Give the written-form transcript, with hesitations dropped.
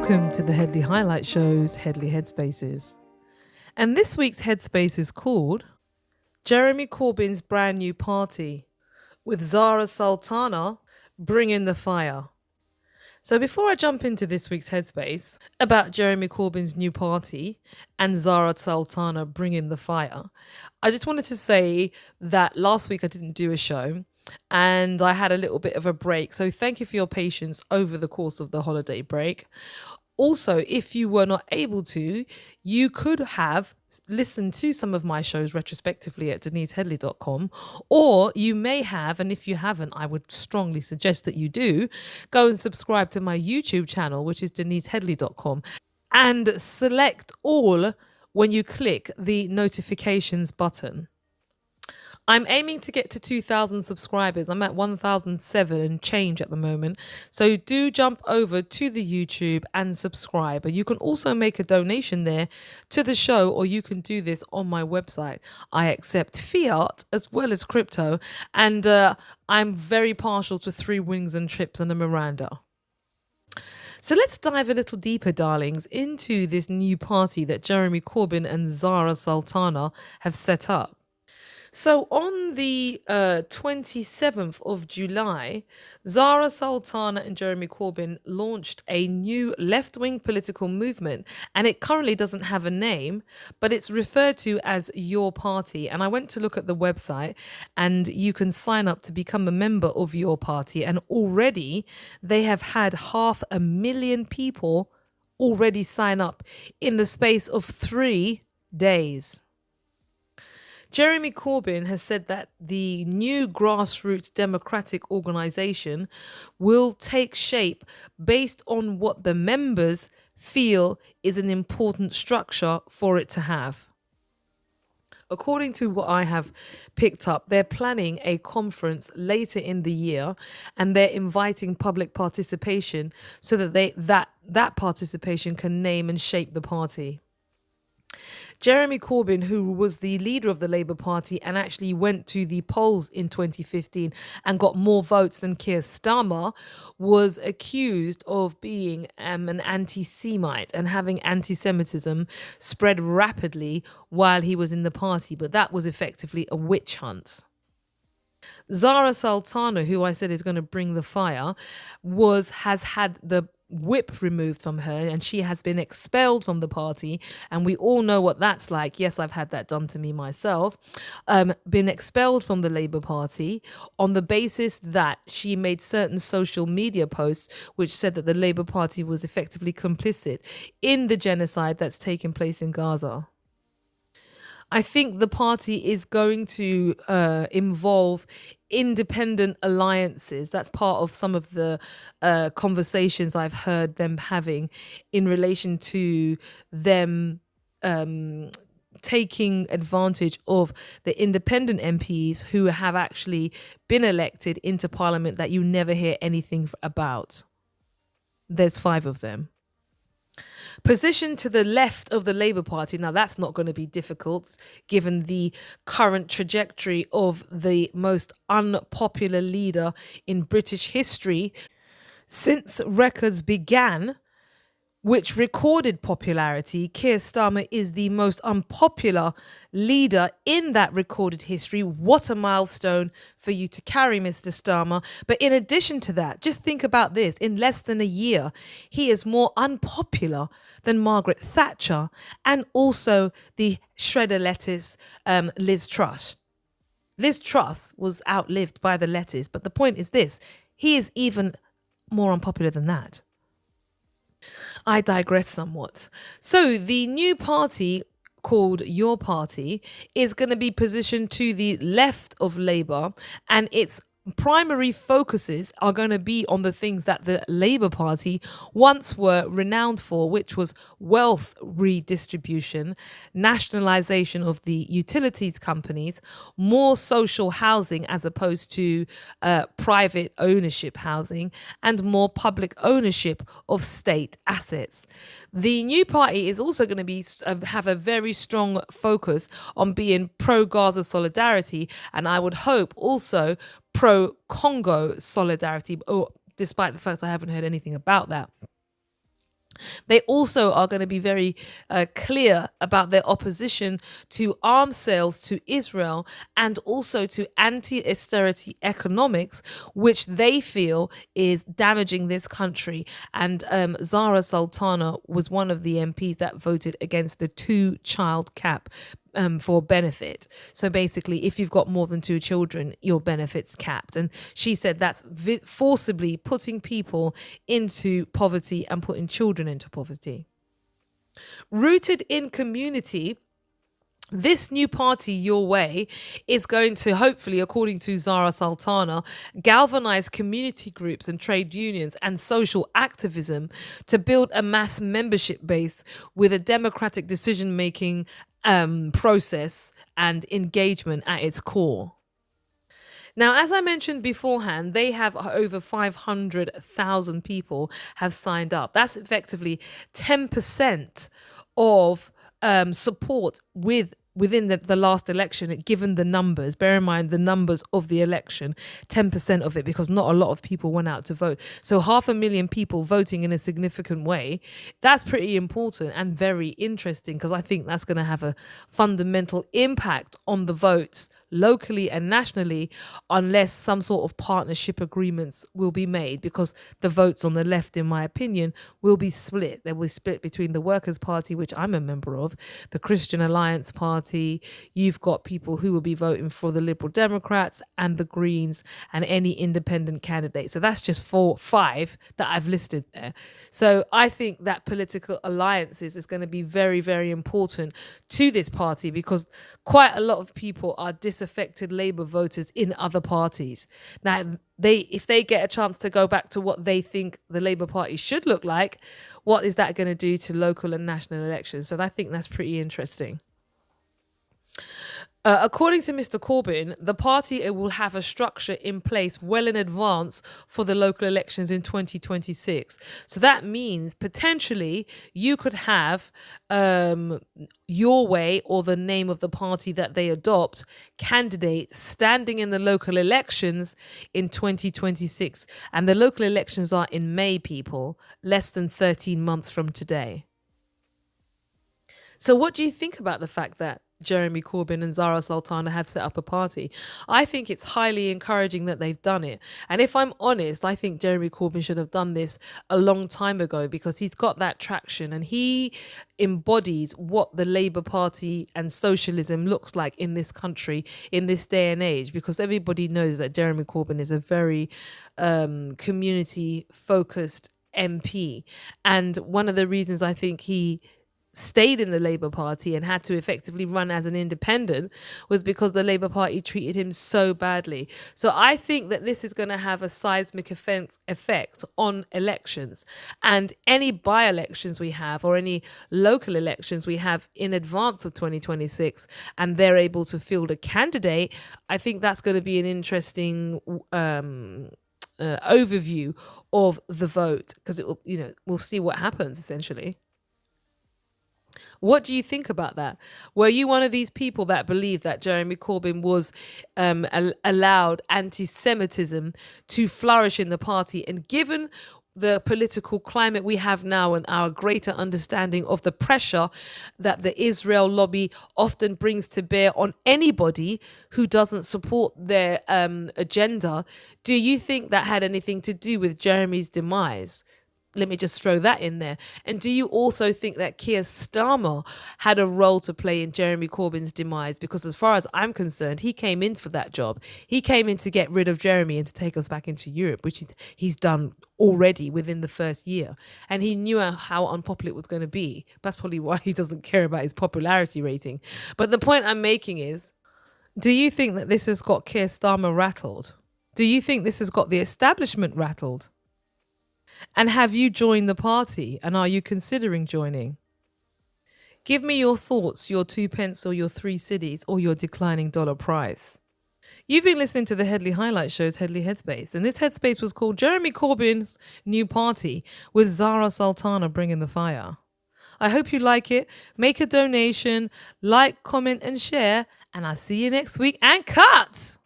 Welcome to the Headley Highlight Show's Headley Headspaces. And this week's Headspace is called Jeremy Corbyn's Brand New Party, with Zara Sultana bringing the fire. So before I jump into this week's Headspace about Jeremy Corbyn's new party and Zara Sultana bringing the fire, I just wanted to say that last week I didn't do a show and I had a little bit of a break. So thank you for your patience over the course of the holiday break. Also, if you were not able to, you could have listened to some of my shows retrospectively at deniseheadley.com, or you may have, and if you haven't, I would strongly suggest that you do, go and subscribe to my YouTube channel, which is deniseheadley.com, and select all when you click the notifications button. I'm aiming to get to 2,000 subscribers. I'm at 1,007 and change at the moment. So do jump over to the YouTube and subscribe. And you can also make a donation there to the show, or you can do this on my website. I accept fiat as well as crypto. And I'm very partial to 3 wings and chips and a Miranda. So let's dive a little deeper, darlings, into this new party that Jeremy Corbyn and Zara Sultana have set up. So on the 27th of July, Zara Sultana and Jeremy Corbyn launched a new left-wing political movement, and it currently doesn't have a name, but it's referred to as Your Party. And I went to look at the website, and you can sign up to become a member of Your Party, and already they have had 500,000 people already sign up in the space of 3 days. Jeremy Corbyn has said that the new grassroots democratic organisation will take shape based on what the members feel is an important structure for it to have. According to what I have picked up, they're planning a conference later in the year, and they're inviting public participation so that that participation can name and shape the party. Jeremy Corbyn, who was the leader of the Labour Party and actually went to the polls in 2015 and got more votes than Keir Starmer, was accused of being an anti-Semite and having antisemitism spread rapidly while he was in the party. But that was effectively a witch hunt. Zara Sultana, who I said is going to bring the fire, has had the whip removed from her, and she has been expelled from the party, and we all know what that's like. Yes, I've had that done to me myself. Been expelled from the Labour Party on the basis that she made certain social media posts which said that the Labour Party was effectively complicit in the genocide that's taken place in Gaza. I think the party is going to involve independent alliances. That's part of some of the conversations I've heard them having in relation to them taking advantage of the independent MPs who have actually been elected into Parliament that you never hear anything about. There's 5 of them. Positioned to the left of the Labour Party. Now, that's not going to be difficult given the current trajectory of the most unpopular leader in British history since records began, which recorded popularity. Keir Starmer is the most unpopular leader in that recorded history. What a milestone for you to carry, Mr. Starmer. But in addition to that, just think about this. In less than a year, he is more unpopular than Margaret Thatcher and also the shredder lettuce Liz Truss. Liz Truss was outlived by the lettuce. But the point is this, he is even more unpopular than that. I digress somewhat. So the new party called Your Party is going to be positioned to the left of Labour, and its primary focuses are going to be on the things that the Labour Party once were renowned for, which was wealth redistribution, nationalization of the utilities companies, more social housing as opposed to private ownership housing, and more public ownership of state assets. The new party is also going to have a very strong focus on being pro-Gaza solidarity, and I would hope also pro-Congo solidarity, despite the fact I haven't heard anything about that. They also are going to be very clear about their opposition to arms sales to Israel and also to anti austerity economics, which they feel is damaging this country. And Zara Sultana was one of the MPs that voted against the 2-child cap. For benefit. So basically, if you've got more than 2 children, your benefit's capped. And she said that's forcibly putting people into poverty and putting children into poverty. Rooted in community, this new party, Your Way, is going to hopefully, according to Zara Sultana, galvanize community groups and trade unions and social activism to build a mass membership base with a democratic decision-making process and engagement at its core. Now, as I mentioned beforehand, they have over 500,000 people have signed up. That's effectively 10% of support within the last election, given the numbers. Bear in mind the numbers of the election, 10% of it, because not a lot of people went out to vote. So 500,000 people voting in a significant way, that's pretty important and very interesting, because I think that's going to have a fundamental impact on the votes locally and nationally, unless some sort of partnership agreements will be made, because the votes on the left, in my opinion, will be split. They will be split between the Workers' Party, which I'm a member of, the Christian Alliance Party. You've got people who will be voting for the Liberal Democrats and the Greens and any independent candidate. So that's just 5 that I've listed there. So I think that political alliances is going to be very, very important to this party, because quite a lot of people are disaffected Labour voters in other parties. Now, if they get a chance to go back to what they think the Labour Party should look like, what is that going to do to local and national elections? So I think that's pretty interesting. According to Mr. Corbyn, the party will have a structure in place well in advance for the local elections in 2026. So that means potentially you could have Your Way, or the name of the party that they adopt, candidate standing in the local elections in 2026. And the local elections are in May, people, less than 13 months from today. So what do you think about the fact that Jeremy Corbyn and Zara Sultana have set up a party? I think it's highly encouraging that they've done it. And if I'm honest, I think Jeremy Corbyn should have done this a long time ago, because he's got that traction and he embodies what the Labour Party and socialism looks like in this country in this day and age, because everybody knows that Jeremy Corbyn is a very community focused MP. And one of the reasons I think he stayed in the Labour Party and had to effectively run as an independent was because the Labour Party treated him so badly. So I think that this is going to have a seismic effect on elections, and any by-elections we have or any local elections we have in advance of 2026, and they're able to field a candidate. I think that's going to be an interesting overview of the vote, because it will, we'll see what happens essentially. What do you think about that? Were you one of these people that believed that Jeremy Corbyn was allowed antisemitism to flourish in the party? And given the political climate we have now and our greater understanding of the pressure that the Israel lobby often brings to bear on anybody who doesn't support their agenda, do you think that had anything to do with Jeremy's demise? Let me just throw that in there. And do you also think that Keir Starmer had a role to play in Jeremy Corbyn's demise? Because as far as I'm concerned, he came in for that job. He came in to get rid of Jeremy and to take us back into Europe, which he's done already within the first year. And he knew how unpopular it was going to be. That's probably why he doesn't care about his popularity rating. But the point I'm making is, do you think that this has got Keir Starmer rattled? Do you think this has got the establishment rattled? And have you joined the party? And are you considering joining? Give me your thoughts, your 2 pence or your 3 cedis or your declining dollar price. You've been listening to the Headley Highlight Show's Headley Headspace. And this Headspace was called Jeremy Corbyn's New Party, with Zara Sultana bringing the fire. I hope you like it. Make a donation, like, comment and share. And I'll see you next week. And cut!